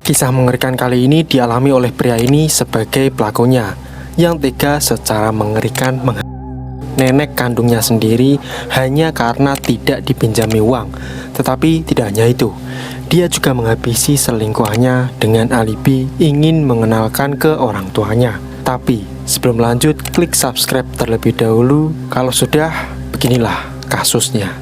Kisah mengerikan kali ini dialami oleh pria ini sebagai pelakunya, yang tega secara mengerikan nenek kandungnya sendiri hanya karena tidak dipinjami uang. Tetapi tidak hanya itu, dia juga menghabisi selingkuhannya dengan alibi ingin mengenalkan ke orang tuanya. Tapi sebelum lanjut, klik subscribe terlebih dahulu. Kalau sudah, beginilah kasusnya.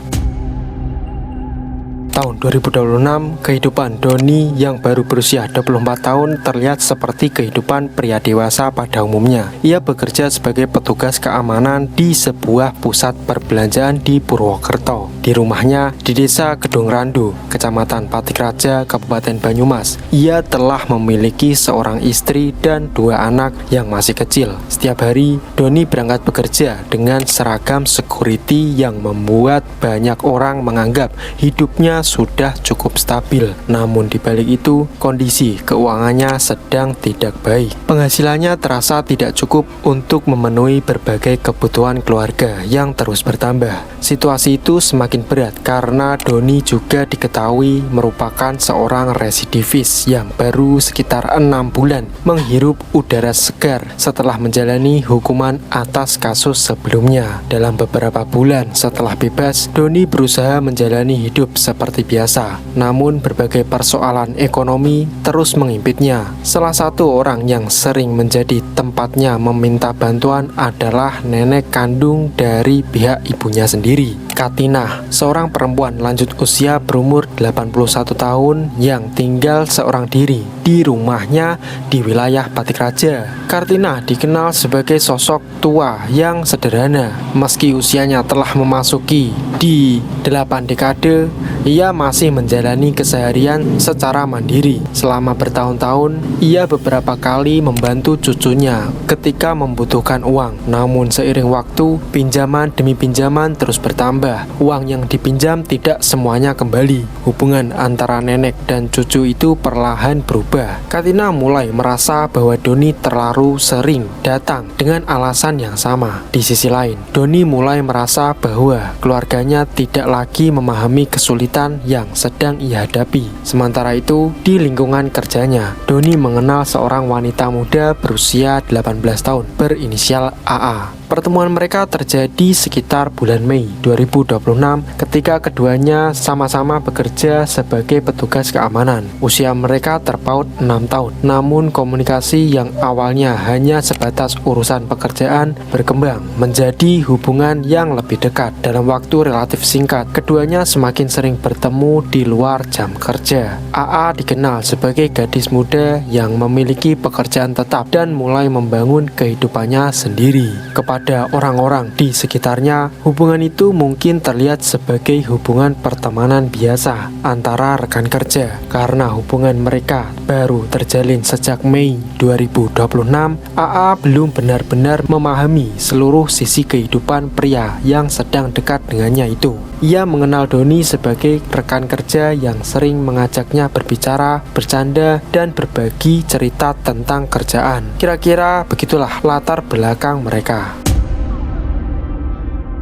Tahun 2026, kehidupan Doni yang baru berusia 24 tahun terlihat seperti kehidupan pria dewasa pada umumnya. Ia bekerja sebagai petugas keamanan di sebuah pusat perbelanjaan di Purwokerto. Di rumahnya di Desa Gedung Randu, Kecamatan Patikraja, Kabupaten Banyumas, ia telah memiliki seorang istri dan 2 anak yang masih kecil. Setiap hari, Doni berangkat bekerja dengan seragam security yang membuat banyak orang menganggap hidupnya sudah cukup stabil. Namun di balik itu, kondisi keuangannya sedang tidak baik. Penghasilannya terasa tidak cukup untuk memenuhi berbagai kebutuhan keluarga yang terus bertambah. Situasi itu semakin berat karena Doni juga diketahui merupakan seorang residivis yang baru sekitar 6 bulan menghirup udara segar setelah menjalani hukuman atas kasus sebelumnya. Dalam beberapa bulan setelah bebas, Doni berusaha menjalani hidup seperti biasa, namun berbagai persoalan ekonomi terus mengimpitnya. Salah satu orang yang sering menjadi tempatnya meminta bantuan adalah nenek kandung dari pihak ibunya sendiri, Katinah, seorang perempuan lanjut usia berumur 81 tahun yang tinggal seorang diri di rumahnya di wilayah Patikraja. Katinah dikenal sebagai sosok tua yang sederhana. Meski usianya telah memasuki di 8 dekade, ia masih menjalani keseharian secara mandiri. Selama bertahun-tahun, ia beberapa kali membantu cucunya ketika membutuhkan uang. Namun seiring waktu, pinjaman demi pinjaman terus bertambah. Uang yang dipinjam tidak semuanya kembali. Hubungan antara nenek dan cucu itu perlahan berubah. Katina mulai merasa bahwa Doni terlalu sering datang dengan alasan yang sama. Di sisi lain, Doni mulai merasa bahwa keluarganya tidak lagi memahami kesulitan yang sedang ia hadapi. Sementara itu, di lingkungan kerjanya, Doni mengenal seorang wanita muda berusia 18 tahun berinisial AA. Pertemuan mereka terjadi sekitar bulan Mei 2026 ketika keduanya sama-sama bekerja sebagai petugas keamanan. Usia mereka terpaut 6 tahun. Namun komunikasi yang awalnya hanya sebatas urusan pekerjaan berkembang menjadi hubungan yang lebih dekat. Dalam waktu relatif singkat, keduanya semakin sering bertemu di luar jam kerja. AA dikenal sebagai gadis muda yang memiliki pekerjaan tetap dan mulai membangun kehidupannya sendiri. Pada orang-orang di sekitarnya, hubungan itu mungkin terlihat sebagai hubungan pertemanan biasa antara rekan kerja. Karena hubungan mereka baru terjalin sejak Mei 2026, AA belum benar-benar memahami seluruh sisi kehidupan pria yang sedang dekat dengannya itu. Ia mengenal Doni sebagai rekan kerja yang sering mengajaknya berbicara, bercanda, dan berbagi cerita tentang kerjaan. Kira-kira begitulah latar belakang mereka.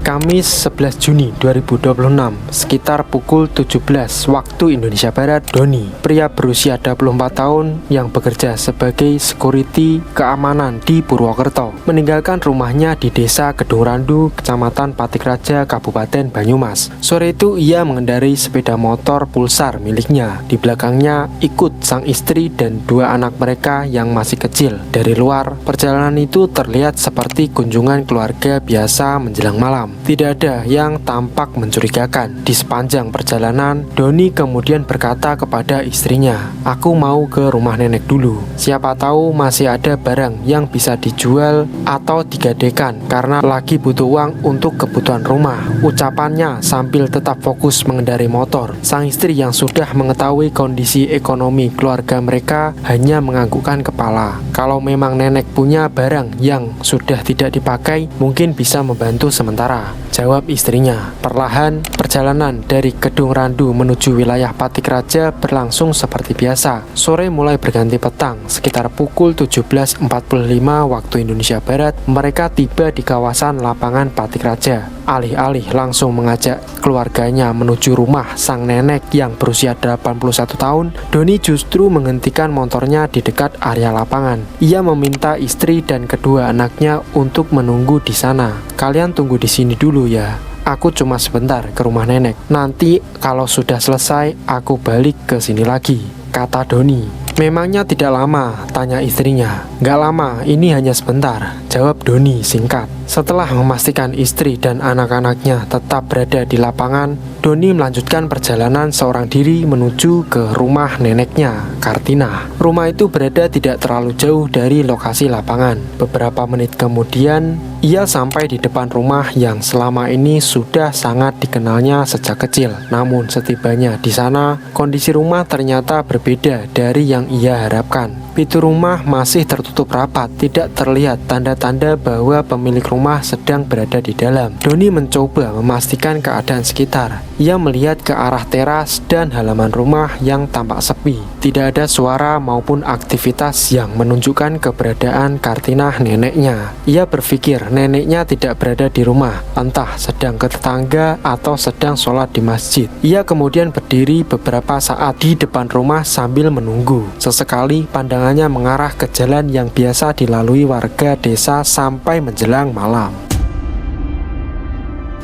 Kamis 11 Juni 2026, sekitar pukul 17 waktu Indonesia Barat, Doni, pria berusia 24 tahun yang bekerja sebagai security keamanan di Purwokerto, meninggalkan rumahnya di Desa Gedung Randu, Kecamatan Patikraja, Kabupaten Banyumas. Sore itu ia mengendarai sepeda motor Pulsar miliknya. Di belakangnya ikut sang istri dan 2 anak mereka yang masih kecil. Dari luar, perjalanan itu terlihat seperti kunjungan keluarga biasa menjelang malam. Tidak ada yang tampak mencurigakan. Di sepanjang perjalanan, Doni kemudian berkata kepada istrinya, "Aku mau ke rumah nenek dulu. Siapa tahu masih ada barang yang bisa dijual atau digadekan karena lagi butuh uang untuk kebutuhan rumah." Ucapannya sambil tetap fokus mengendarai motor. Sang istri yang sudah mengetahui kondisi ekonomi keluarga mereka hanya menganggukkan kepala. Kalau memang nenek punya barang yang sudah tidak dipakai, mungkin bisa membantu sementara. jawab istrinya. Perlahan, perjalanan dari Kedung Randu menuju wilayah Patik Raja berlangsung seperti biasa. Sore mulai berganti petang, sekitar pukul 17.45 waktu Indonesia Barat, mereka tiba di kawasan lapangan Patik Raja. Alih-alih langsung mengajak keluarganya menuju rumah sang nenek yang berusia 81 tahun, Doni justru menghentikan motornya di dekat area lapangan. Ia meminta istri dan kedua anaknya untuk menunggu di sana. "Kalian tunggu di sini dulu ya. Aku cuma sebentar ke rumah nenek. Nanti kalau sudah selesai, aku balik ke sini lagi," kata Doni. "Memangnya tidak lama?" tanya istrinya. "Gak lama, ini hanya sebentar," jawab Doni singkat. Setelah memastikan istri dan anak-anaknya tetap berada di lapangan, Doni melanjutkan perjalanan seorang diri menuju ke rumah neneknya, Kartina. Rumah itu berada tidak terlalu jauh dari lokasi lapangan. Beberapa menit kemudian, ia sampai di depan rumah yang selama ini sudah sangat dikenalnya sejak kecil. Namun setibanya di sana, kondisi rumah ternyata berbeda dari yang ia harapkan. Pintu rumah masih tertutup rapat, tidak terlihat tanda-tanda bahwa pemilik rumah sedang berada di dalam. Doni mencoba memastikan keadaan sekitar. Ia melihat ke arah teras dan halaman rumah yang tampak sepi. Tidak ada suara maupun aktivitas yang menunjukkan keberadaan Kartina neneknya. Ia berpikir neneknya tidak berada di rumah, entah sedang ke tetangga atau sedang sholat di masjid. Ia kemudian berdiri beberapa saat di depan rumah sambil menunggu. Sesekali pandangannya mengarah ke jalan yang biasa dilalui warga desa sampai menjelang malam.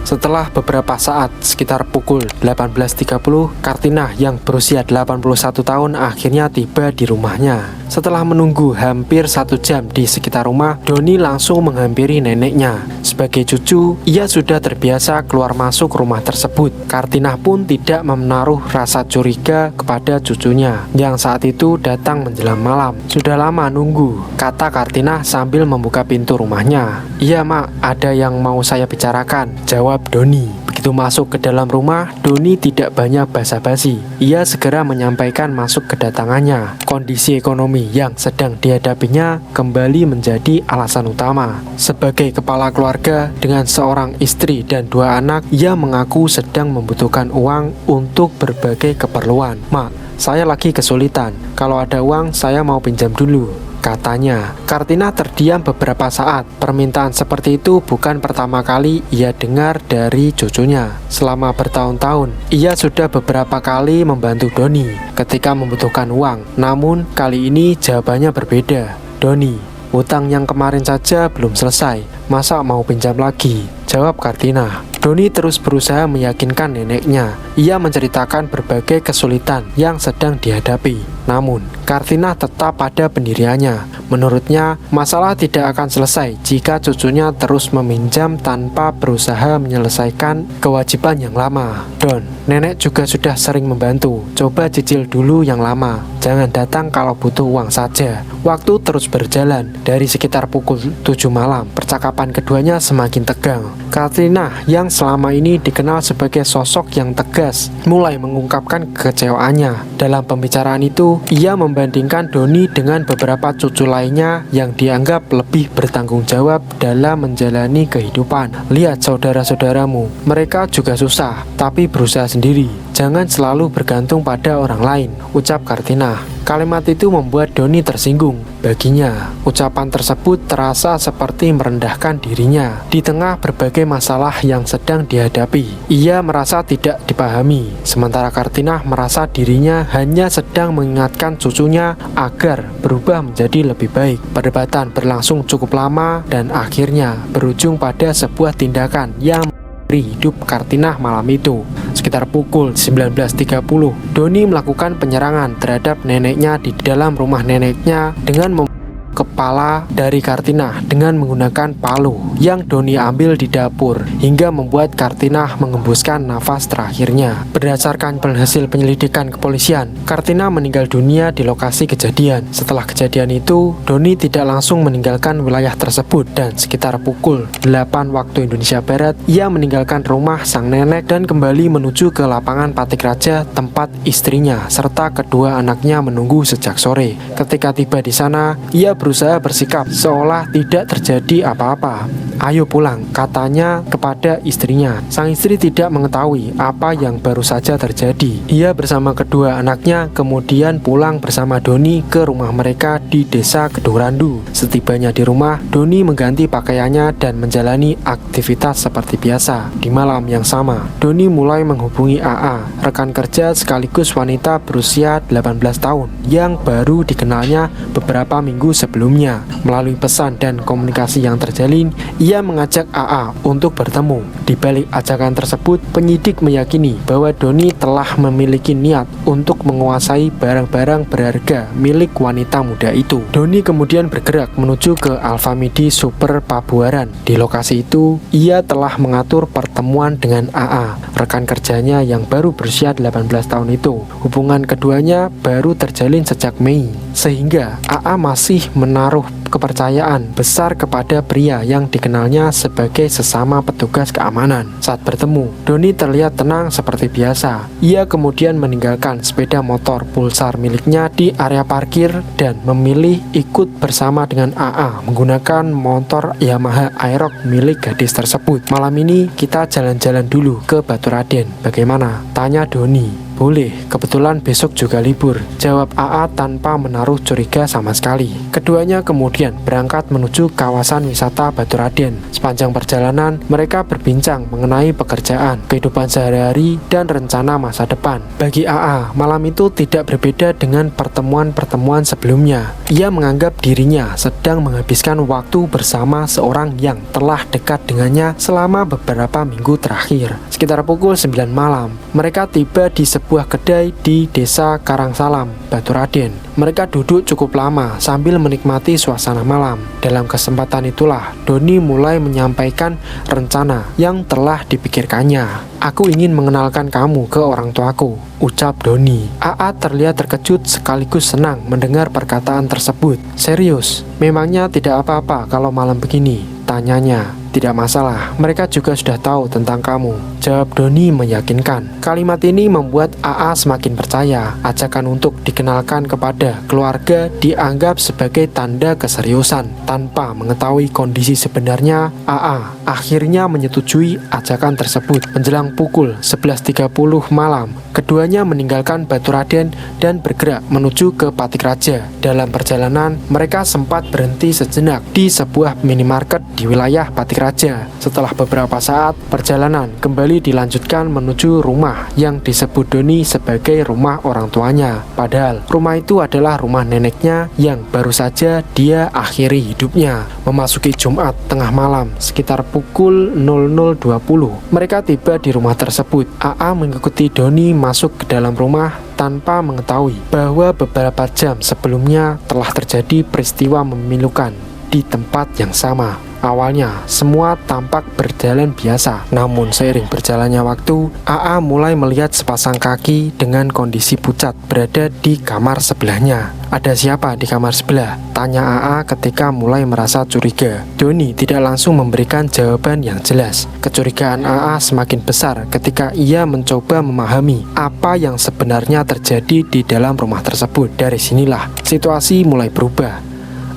Setelah beberapa saat, sekitar pukul 18.30, Kartina yang berusia 81 tahun akhirnya tiba di rumahnya. Setelah menunggu hampir 1 jam di sekitar rumah, Doni langsung menghampiri neneknya. Sebagai cucu, ia sudah terbiasa keluar masuk rumah tersebut. Kartina pun tidak menaruh rasa curiga kepada cucunya, yang saat itu datang menjelang malam. "Sudah lama nunggu," kata Kartina sambil membuka pintu rumahnya. "Iya mak, ada yang mau saya bicarakan," jawab Doni. Begitu masuk ke dalam rumah, Doni tidak banyak basa-basi. Ia segera menyampaikan maksud kedatangannya. Kondisi ekonomi yang sedang dihadapinya kembali menjadi alasan utama. Sebagai kepala keluarga dengan seorang istri dan 2 anak, ia mengaku sedang membutuhkan uang untuk berbagai keperluan. "Mak, saya lagi kesulitan. Kalau ada uang, saya mau pinjam dulu," katanya. Kartina terdiam beberapa saat. Permintaan seperti itu bukan pertama kali ia dengar dari cucunya. Selama bertahun-tahun, ia sudah beberapa kali membantu Doni ketika membutuhkan uang. Namun kali ini jawabannya berbeda. "Doni, utang yang kemarin saja belum selesai. Masa mau pinjam lagi?" jawab Kartina. Doni terus berusaha meyakinkan neneknya. Ia menceritakan berbagai kesulitan yang sedang dihadapi. Namun, Kartina tetap pada pendiriannya. Menurutnya, masalah tidak akan selesai jika cucunya terus meminjam tanpa berusaha menyelesaikan kewajiban yang lama. "Don, nenek juga sudah sering membantu. Coba cicil dulu yang lama. Jangan datang kalau butuh uang saja." Waktu terus berjalan. Dari sekitar pukul 7 malam, percakapan keduanya semakin tegang. Kartina yang selama ini dikenal sebagai sosok yang tegas mulai mengungkapkan kekecewaannya. Dalam pembicaraan itu, ia membandingkan Doni dengan beberapa cucu lainnya yang dianggap lebih bertanggung jawab dalam menjalani kehidupan. "Lihat saudara-saudaramu, mereka juga susah, tapi berusaha sendiri. Jangan selalu bergantung pada orang lain," ucap Kartina. Kalimat itu membuat Doni tersinggung. Baginya, ucapan tersebut terasa seperti merendahkan dirinya. Di tengah berbagai masalah yang sedang dihadapi, ia merasa tidak dipahami. Sementara Kartina merasa dirinya hanya sedang mengingatkan cucunya agar berubah menjadi lebih baik. Perdebatan berlangsung cukup lama dan akhirnya berujung pada sebuah tindakan yang hidup Kartina malam itu. Sekitar pukul 19.30, Doni melakukan penyerangan terhadap neneknya di dalam rumah neneknya dengan kepala dari Kartina dengan menggunakan palu yang Doni ambil di dapur hingga membuat Kartina mengembuskan nafas terakhirnya. Berdasarkan hasil penyelidikan kepolisian, Kartina meninggal dunia di lokasi kejadian. Setelah kejadian itu, Doni tidak langsung meninggalkan wilayah tersebut dan sekitar pukul 8 waktu Indonesia Barat, ia meninggalkan rumah sang nenek dan kembali menuju ke lapangan Patik Raja tempat istrinya serta kedua anaknya menunggu sejak sore. Ketika tiba di sana, ia berusaha bersikap seolah tidak terjadi apa-apa. "Ayo pulang," katanya kepada istrinya. Sang istri tidak mengetahui apa yang baru saja terjadi. Ia bersama kedua anaknya kemudian pulang bersama Doni ke rumah mereka di desa Kedung Randu. Setibanya di rumah, Doni mengganti pakaiannya dan menjalani aktivitas seperti biasa. Di malam yang sama, Doni mulai menghubungi AA, rekan kerja sekaligus wanita berusia 18 tahun yang baru dikenalnya beberapa minggu sebelumnya. Melalui pesan dan komunikasi yang terjalin, ia mengajak AA untuk bertemu. Di balik ajakan tersebut, penyidik meyakini bahwa Doni telah memiliki niat untuk menguasai barang-barang berharga milik wanita muda itu. Doni kemudian bergerak menuju ke Alfamidi Super Pabuaran. Di lokasi itu, ia telah mengatur pertemuan dengan AA, rekan kerjanya yang baru berusia 18 tahun itu. Hubungan keduanya baru terjalin sejak Mei, sehingga AA masih menaruh kepercayaan besar kepada pria yang dikenalnya sebagai sesama petugas keamanan. Saat bertemu, Doni terlihat tenang seperti biasa. Ia kemudian meninggalkan sepeda motor Pulsar miliknya di area parkir dan memilih ikut bersama dengan AA menggunakan motor Yamaha Aerox milik gadis tersebut. "Malam ini kita jalan-jalan dulu ke Baturaden, bagaimana?" tanya Doni. "Boleh, kebetulan besok juga libur," jawab AA tanpa menaruh curiga sama sekali. Keduanya kemudian berangkat menuju kawasan wisata Baturaden. Sepanjang perjalanan, mereka berbincang mengenai pekerjaan, kehidupan sehari-hari, dan rencana masa depan. Bagi AA, malam itu tidak berbeda dengan pertemuan-pertemuan sebelumnya. Ia menganggap dirinya sedang menghabiskan waktu bersama seorang yang telah dekat dengannya selama beberapa minggu terakhir. Sekitar pukul 9 malam, mereka tiba di sebuah kedai di desa Karangsalam, Baturaden. Mereka duduk cukup lama sambil menikmati suasana malam. Dalam kesempatan itulah, Doni mulai menyampaikan rencana yang telah dipikirkannya. "Aku ingin mengenalkan kamu ke orang tuaku," ucap Doni. AA terlihat terkejut sekaligus senang mendengar perkataan tersebut. "Serius? Memangnya tidak apa-apa kalau malam begini?" tanyanya. "Tidak masalah, mereka juga sudah tahu tentang kamu," jawab Doni meyakinkan. Kalimat ini membuat AA semakin percaya. Ajakan untuk dikenalkan kepada keluarga dianggap sebagai tanda keseriusan. Tanpa mengetahui kondisi sebenarnya, AA akhirnya menyetujui ajakan tersebut. Menjelang pukul 11.30 malam, keduanya meninggalkan Baturaden dan bergerak menuju ke Pathik-Raja. Dalam perjalanan, mereka sempat berhenti sejenak di sebuah minimarket di wilayah Pathik-Raja. Setelah beberapa saat, perjalanan kembali dilanjutkan menuju rumah yang disebut Doni sebagai rumah orang tuanya. Padahal rumah itu adalah rumah neneknya yang baru saja dia akhiri hidupnya. Memasuki Jumat tengah malam sekitar pukul 00.20, mereka tiba di rumah tersebut. AA mengikuti Doni masuk ke dalam rumah tanpa mengetahui bahwa beberapa jam sebelumnya telah terjadi peristiwa memilukan di tempat yang sama. Awalnya, semua tampak berjalan biasa. Namun seiring berjalannya waktu, AA mulai melihat sepasang kaki dengan kondisi pucat berada di kamar sebelahnya. "Ada siapa di kamar sebelah?" tanya AA ketika mulai merasa curiga. Doni tidak langsung memberikan jawaban yang jelas. Kecurigaan AA semakin besar ketika ia mencoba memahami apa yang sebenarnya terjadi di dalam rumah tersebut. Dari sinilah, situasi mulai berubah.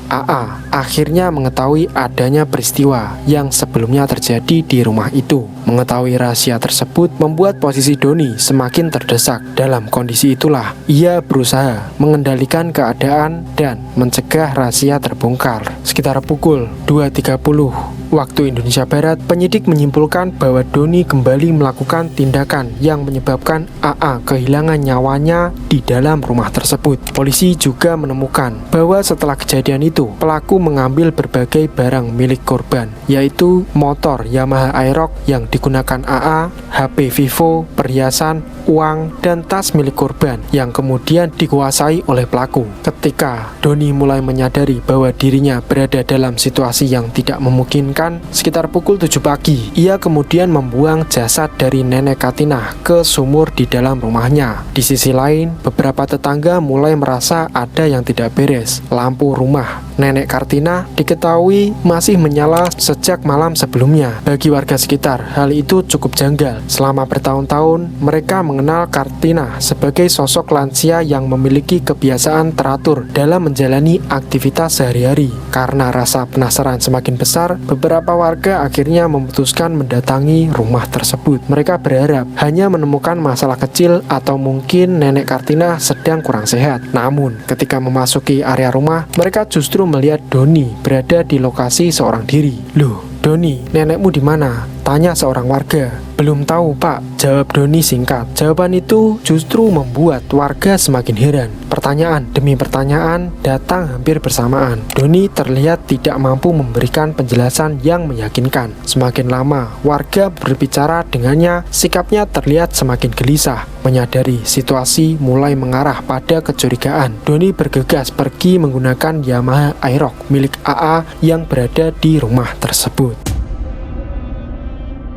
AA akhirnya mengetahui adanya peristiwa yang sebelumnya terjadi di rumah itu. Mengetahui rahasia tersebut membuat posisi Doni semakin terdesak. Dalam kondisi itulah, ia berusaha mengendalikan keadaan dan mencegah rahasia terbongkar. Sekitar pukul 2.30 waktu Indonesia Barat, penyidik menyimpulkan bahwa Doni kembali melakukan tindakan yang menyebabkan AA kehilangan nyawanya di dalam rumah tersebut. Polisi juga menemukan bahwa setelah kejadian itu, pelaku mengambil berbagai barang milik korban, yaitu motor Yamaha Aerox yang digunakan AA, HP Vivo, perhiasan, uang, dan tas milik korban yang kemudian dikuasai oleh pelaku. Ketika Doni mulai menyadari bahwa dirinya berada dalam situasi yang tidak memungkinkan, Sedangkan sekitar pukul 7 pagi, ia kemudian membuang jasad dari nenek Kartina ke sumur di dalam rumahnya. Di sisi lain, beberapa tetangga mulai merasa ada yang tidak beres. Lampu rumah nenek Kartina diketahui masih menyala sejak malam sebelumnya. Bagi warga sekitar, hal itu cukup janggal. Selama bertahun-tahun, mereka mengenal Kartina sebagai sosok lansia yang memiliki kebiasaan teratur dalam menjalani aktivitas sehari-hari. Karena rasa penasaran semakin besar, beberapa warga akhirnya memutuskan mendatangi rumah tersebut. Mereka berharap hanya menemukan masalah kecil atau mungkin nenek Kartina sedang kurang sehat. Namun, ketika memasuki area rumah, mereka justru melihat Doni berada di lokasi seorang diri. "Loh, Doni, nenekmu di mana?" tanya seorang warga. "Belum tahu, Pak," jawab Doni singkat. Jawaban itu justru membuat warga semakin heran. Pertanyaan demi pertanyaan datang hampir bersamaan. Doni terlihat tidak mampu memberikan penjelasan yang meyakinkan. Semakin lama warga berbicara dengannya, sikapnya terlihat semakin gelisah. Menyadari situasi mulai mengarah pada kecurigaan, Doni bergegas pergi menggunakan Yamaha Aerox milik AA yang berada di rumah tersebut.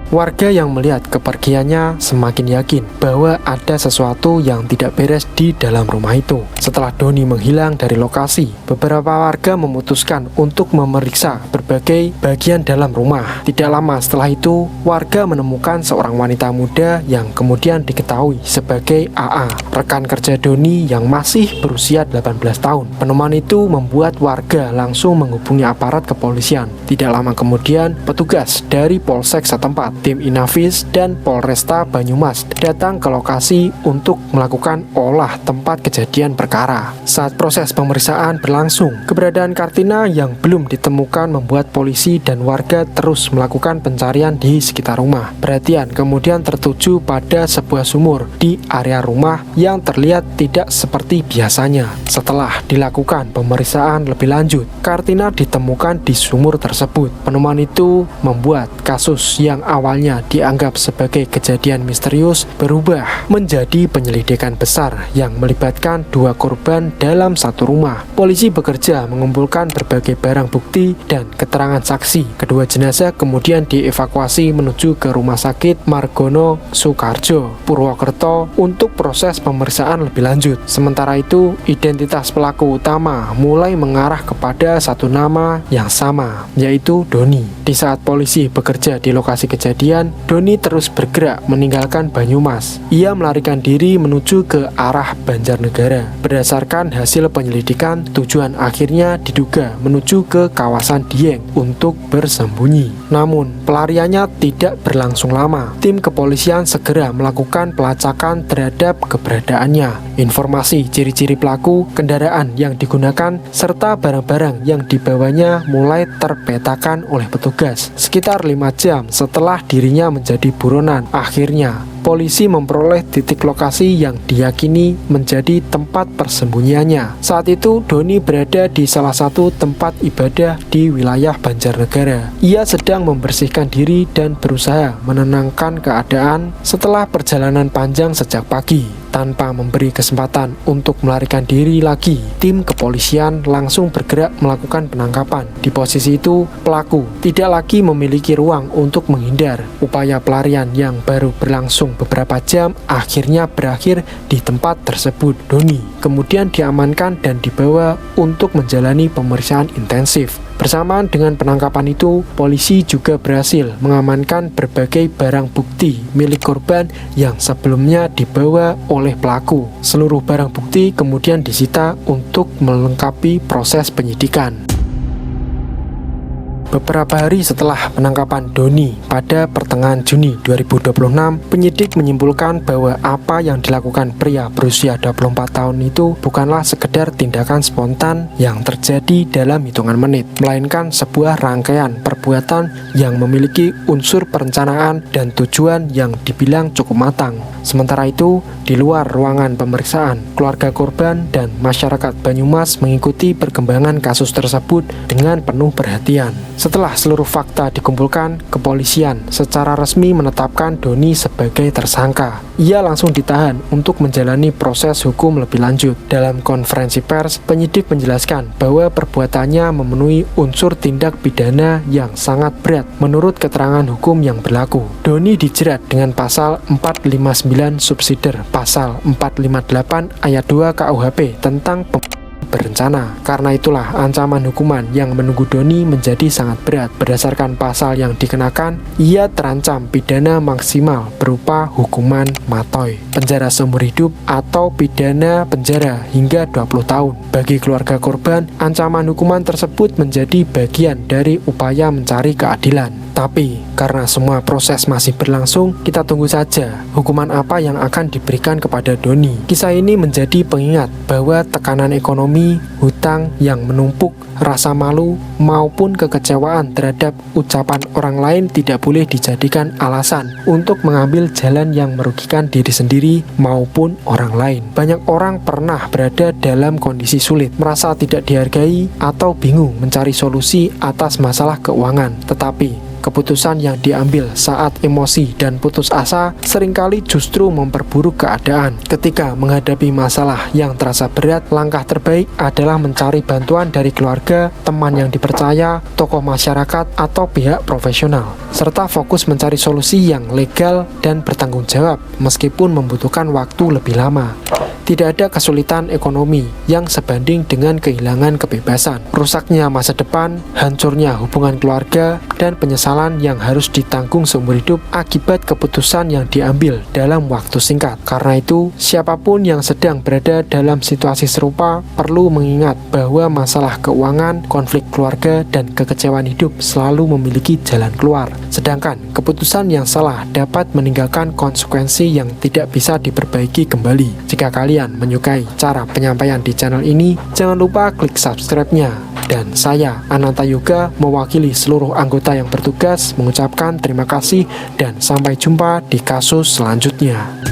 Warga yang melihat kepergiannya semakin yakin bahwa ada sesuatu yang tidak beres di dalam rumah itu. Setelah Doni menghilang dari lokasi, beberapa warga memutuskan untuk memeriksa berbagai bagian dalam rumah. Tidak lama setelah itu, warga menemukan seorang wanita muda yang kemudian diketahui sebagai AA, rekan kerja Doni yang masih berusia 18 tahun. Penemuan itu membuat warga langsung menghubungi aparat kepolisian. Tidak lama kemudian, petugas dari polsek setempat, tim Inafis dan Polresta Banyumas datang ke lokasi untuk melakukan olah tempat kejadian perkara. Saat proses pemeriksaan berlangsung, keberadaan Kartina yang belum ditemukan membuat polisi dan warga terus melakukan pencarian di sekitar rumah. Perhatian kemudian tertuju pada sebuah sumur di area rumah yang terlihat tidak seperti biasanya. Setelah dilakukan pemeriksaan lebih lanjut, Kartina ditemukan di sumur tersebut. Penemuan itu membuat kasus yang awalnya dianggap sebagai kejadian misterius berubah menjadi penyelidikan besar yang melibatkan dua korban dalam satu rumah. Polisi bekerja mengumpulkan berbagai barang bukti dan keterangan saksi. Kedua jenazah kemudian dievakuasi menuju ke Rumah Sakit Margono Soekarjo, Purwokerto untuk proses pemeriksaan lebih lanjut. Sementara itu, identitas pelaku utama mulai mengarah kepada satu nama yang sama, yaitu Doni. Di saat polisi bekerja di lokasi kejadian, Doni terus bergerak meninggalkan Banyumas. Ia melarikan diri menuju ke arah Banjarnegara. Berdasarkan hasil penyelidikan, tujuan akhirnya diduga menuju ke kawasan Dieng untuk bersembunyi. Namun, pelariannya tidak berlangsung lama. Tim kepolisian segera melakukan pelacakan terhadap keberadaannya. Informasi ciri-ciri pelaku, kendaraan yang digunakan, serta barang-barang yang dibawanya mulai terpetakan oleh petugas. Sekitar 5 jam setelah dirinya menjadi buronan, akhirnya polisi memperoleh titik lokasi yang diyakini menjadi tempat persembunyiannya. Saat itu Doni berada di salah satu tempat ibadah di wilayah Banjarnegara. Ia sedang membersihkan diri dan berusaha menenangkan keadaan setelah perjalanan panjang sejak pagi. Tanpa memberi kesempatan untuk melarikan diri lagi, tim kepolisian langsung bergerak melakukan penangkapan. Di posisi itu, pelaku tidak lagi memiliki ruang untuk menghindar. Upaya pelarian yang baru berlangsung beberapa jam akhirnya berakhir di tempat tersebut. Doni kemudian diamankan dan dibawa untuk menjalani pemeriksaan intensif. Bersamaan dengan penangkapan itu, polisi juga berhasil mengamankan berbagai barang bukti milik korban yang sebelumnya dibawa oleh pelaku. Seluruh barang bukti kemudian disita untuk melengkapi proses penyidikan. Beberapa hari setelah penangkapan Doni pada pertengahan Juni 2026, penyidik menyimpulkan bahwa apa yang dilakukan pria berusia 24 tahun itu bukanlah sekedar tindakan spontan yang terjadi dalam hitungan menit, melainkan sebuah rangkaian perbuatan yang memiliki unsur perencanaan dan tujuan yang dibilang cukup matang. Sementara itu, di luar ruangan pemeriksaan, keluarga korban dan masyarakat Banyumas mengikuti perkembangan kasus tersebut dengan penuh perhatian. Setelah seluruh fakta dikumpulkan, kepolisian secara resmi menetapkan Doni sebagai tersangka. Ia langsung ditahan untuk menjalani proses hukum lebih lanjut. Dalam konferensi pers, penyidik menjelaskan bahwa perbuatannya memenuhi unsur tindak pidana yang sangat berat menurut keterangan hukum yang berlaku. Doni dijerat dengan pasal 459 subsider pasal 458 ayat 2 KUHP tentang berencana. Karena itulah ancaman hukuman yang menunggu Doni menjadi sangat berat. Berdasarkan pasal yang dikenakan, ia terancam pidana maksimal berupa hukuman matoy, penjara seumur hidup, atau pidana penjara hingga 20 tahun. Bagi keluarga korban, ancaman hukuman tersebut menjadi bagian dari upaya mencari keadilan. Tapi, karena semua proses masih berlangsung, kita tunggu saja hukuman apa yang akan diberikan kepada Doni. Kisah ini menjadi pengingat bahwa tekanan ekonomi, hutang yang menumpuk, rasa malu, maupun kekecewaan terhadap ucapan orang lain tidak boleh dijadikan alasan untuk mengambil jalan yang merugikan diri sendiri maupun orang lain. Banyak orang pernah berada dalam kondisi sulit, merasa tidak dihargai, atau bingung mencari solusi atas masalah keuangan. Tetapi keputusan yang diambil saat emosi dan putus asa seringkali justru memperburuk keadaan. Ketika menghadapi masalah yang terasa berat, langkah terbaik adalah mencari bantuan dari keluarga, teman yang dipercaya, tokoh masyarakat, atau pihak profesional, serta fokus mencari solusi yang legal dan bertanggung jawab meskipun membutuhkan waktu lebih lama. Tidak ada kesulitan ekonomi yang sebanding dengan kehilangan kebebasan, rusaknya masa depan, hancurnya hubungan keluarga, dan penyesalan yang harus ditanggung seumur hidup akibat keputusan yang diambil dalam waktu singkat. Karena itu, siapapun yang sedang berada dalam situasi serupa perlu mengingat bahwa masalah keuangan, konflik keluarga, dan kekecewaan hidup selalu memiliki jalan keluar. Sedangkan keputusan yang salah dapat meninggalkan konsekuensi yang tidak bisa diperbaiki kembali. Jika kalian menyukai cara penyampaian di channel ini, jangan lupa klik subscribe-nya. Dan saya, Ananta Yoga, mewakili seluruh anggota yang bertugas mengucapkan terima kasih dan sampai jumpa di kasus selanjutnya.